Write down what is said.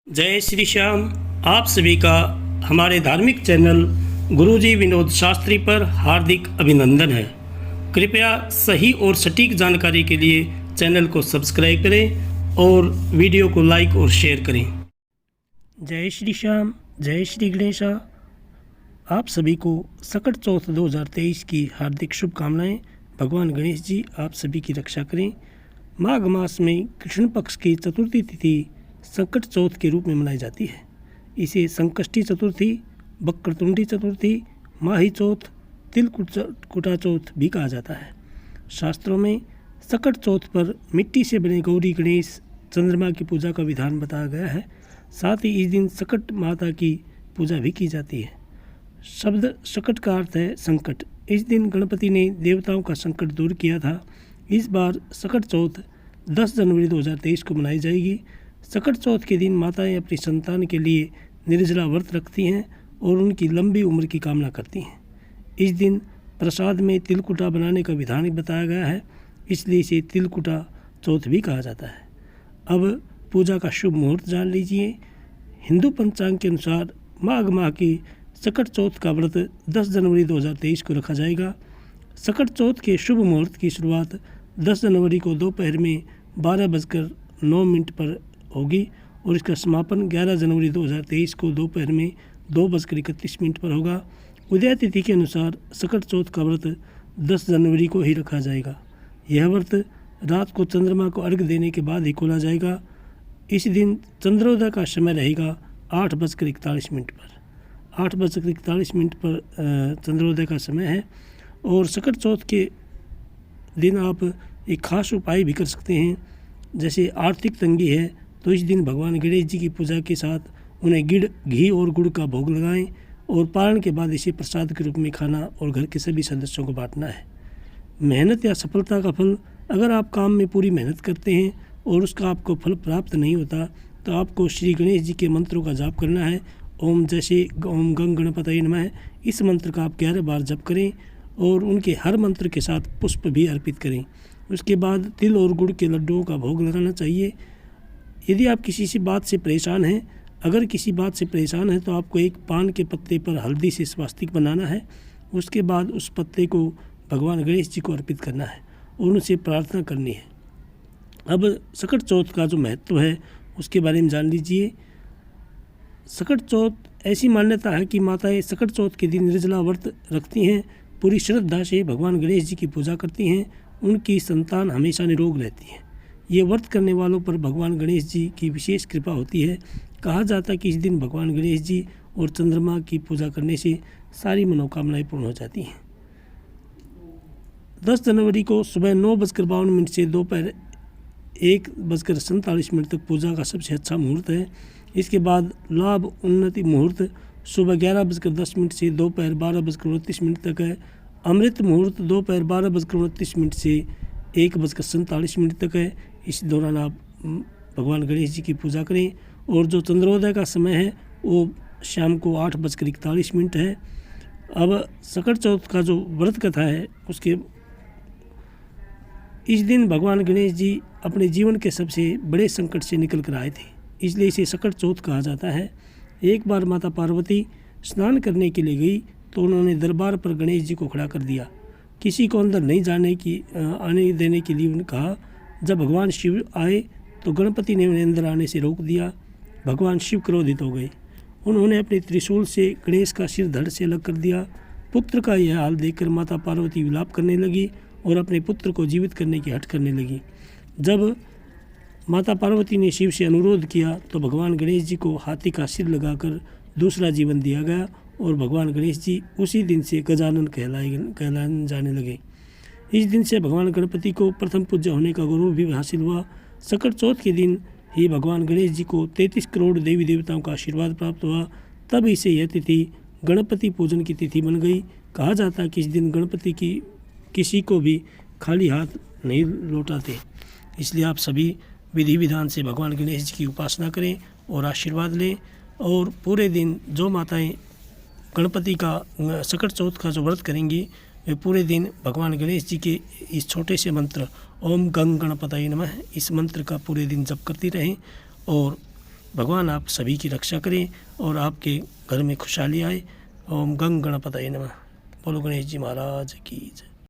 जय श्री श्याम। आप सभी का हमारे धार्मिक चैनल गुरुजी विनोद शास्त्री पर हार्दिक अभिनंदन है। कृपया सही और सटीक जानकारी के लिए चैनल को सब्सक्राइब करें और वीडियो को लाइक और शेयर करें। जय श्री श्याम, जय श्री गणेशा। आप सभी को सकट चौथ 2023 की हार्दिक शुभकामनाएं। भगवान गणेश जी आप सभी की रक्षा करें। माघ मास में कृष्ण पक्ष की चतुर्थी तिथि संकट चौथ के रूप में मनाई जाती है। इसे संकष्टी चतुर्थी, बक्रतुंडी चतुर्थी, माही चौथ, तिलकुटा चौथ भी कहा जाता है। शास्त्रों में सकट चौथ पर मिट्टी से बने गौरी गणेश चंद्रमा की पूजा का विधान बताया गया है। साथ ही इस दिन सकट माता की पूजा भी की जाती है। शब्द सकट का अर्थ है संकट। इस दिन गणपति ने देवताओं का संकट दूर किया था। इस बार सकट चौथ 10 जनवरी 2023 को मनाई जाएगी। सकट चौथ के दिन माताएं अपनी संतान के लिए निर्जला व्रत रखती हैं और उनकी लंबी उम्र की कामना करती हैं। इस दिन प्रसाद में तिलकुटा बनाने का विधान बताया गया है, इसलिए इसे तिलकुटा चौथ भी कहा जाता है। अब पूजा का शुभ मुहूर्त जान लीजिए। हिंदू पंचांग के अनुसार माघ माह की सकट चौथ का व्रत 10 जनवरी 2023 को रखा जाएगा। सकट चौथ के शुभ मुहूर्त की शुरुआत 10 जनवरी को दोपहर में 12:09 पर होगी और इसका समापन 11 जनवरी 2023 को दोपहर में 2:31 पर होगा। उदय तिथि के अनुसार सकट चौथ का व्रत 10 जनवरी को ही रखा जाएगा। यह व्रत रात को चंद्रमा को अर्घ्य देने के बाद ही खोला जाएगा। इस दिन चंद्रोदय का समय रहेगा 8:41 पर। 8:41 पर चंद्रोदय का समय है। और सकट चौथ के दिन आप एक खास उपाय भी कर सकते हैं। जैसे आर्थिक तंगी है तो इस दिन भगवान गणेश जी की पूजा के साथ उन्हें घी और गुड़ का भोग लगाएं और पारण के बाद इसे प्रसाद के रूप में खाना और घर के सभी सदस्यों को बांटना है। मेहनत या सफलता का फल, अगर आप काम में पूरी मेहनत करते हैं और उसका आपको फल प्राप्त नहीं होता तो आपको श्री गणेश जी के मंत्रों का जाप करना है। ओम जैसे ओम गंग गणपतये नमः, इस मंत्र का आप 11 बार जप करें और उनके हर मंत्र के साथ पुष्प भी अर्पित करें। उसके बाद तिल और गुड़ के लड्डुओं का भोग लगाना चाहिए। यदि आप किसी बात से परेशान हैं, अगर किसी बात से परेशान है तो आपको एक पान के पत्ते पर हल्दी से स्वास्तिक बनाना है। उसके बाद उस पत्ते को भगवान गणेश जी को अर्पित करना है और उनसे प्रार्थना करनी है। अब सकट चौथ का जो महत्व है उसके बारे में जान लीजिए। सकट चौथ ऐसी मान्यता है कि माताएं सकट चौथ के दिन निर्जला व्रत रखती हैं, पूरी श्रद्धा से भगवान गणेश जी की पूजा करती हैं। उनकी संतान हमेशा निरोग रहती है। ये व्रत करने वालों पर भगवान गणेश जी की विशेष कृपा होती है। कहा जाता है कि इस दिन भगवान गणेश जी और चंद्रमा की पूजा करने से सारी मनोकामनाएं पूर्ण हो जाती हैं। 10 जनवरी को सुबह 9:52 से दोपहर 1:47 तक पूजा का सबसे अच्छा मुहूर्त है। इसके बाद लाभ उन्नति मुहूर्त सुबह 11:10 से दोपहर 12:29 तक है। अमृत मुहूर्त दोपहर 12:29 से 1:47 तक है। इस दौरान आप भगवान गणेश जी की पूजा करें। और जो चंद्रोदय का समय है वो शाम को 8:41 है। अब सकट चौथ का जो व्रत कथा है उसके इस दिन भगवान गणेश जी अपने जीवन के सबसे बड़े संकट से निकल कर आए थे, इसलिए इसे सकट चौथ कहा जाता है। एक बार माता पार्वती स्नान करने के लिए गई तो उन्होंने दरबार पर गणेश जी को खड़ा कर दिया। किसी को अंदर नहीं आने देने के लिए उन्होंने कहा। जब भगवान शिव आए तो गणपति ने उन्हें अंदर आने से रोक दिया। भगवान शिव क्रोधित हो गए। उन्होंने अपने त्रिशूल से गणेश का सिर धड़ से अलग कर दिया। पुत्र का यह हाल देखकर माता पार्वती विलाप करने लगी और अपने पुत्र को जीवित करने की हठ करने लगी। जब माता पार्वती ने शिव से अनुरोध किया तो भगवान गणेश जी को हाथी का सिर लगाकर दूसरा जीवन दिया गया और भगवान गणेश जी उसी दिन से गजानन कहलाने जाने लगे। इस दिन से भगवान गणपति को प्रथम पूज्य होने का गौरव भी हासिल हुआ। सकट चौथ के दिन ही भगवान गणेश जी को 33 करोड़ देवी देवताओं का आशीर्वाद प्राप्त हुआ। तब इसे यह तिथि गणपति पूजन की तिथि बन गई। कहा जाता है कि इस दिन गणपति की किसी को भी खाली हाथ नहीं लौटाते। इसलिए आप सभी विधि विधान से भगवान गणेश जी की उपासना करें और आशीर्वाद लें। और पूरे दिन जो माताएं गणपति का सकट चौथ का जो व्रत करेंगी वे पूरे दिन भगवान गणेश जी के इस छोटे से मंत्र ओम गंग गणपतये नमः, इस मंत्र का पूरे दिन जप करती रहें और भगवान आप सभी की रक्षा करें और आपके घर में खुशहाली आए। ओम गंग गणपतये नमः। बोलो गणेश जी महाराज की जय।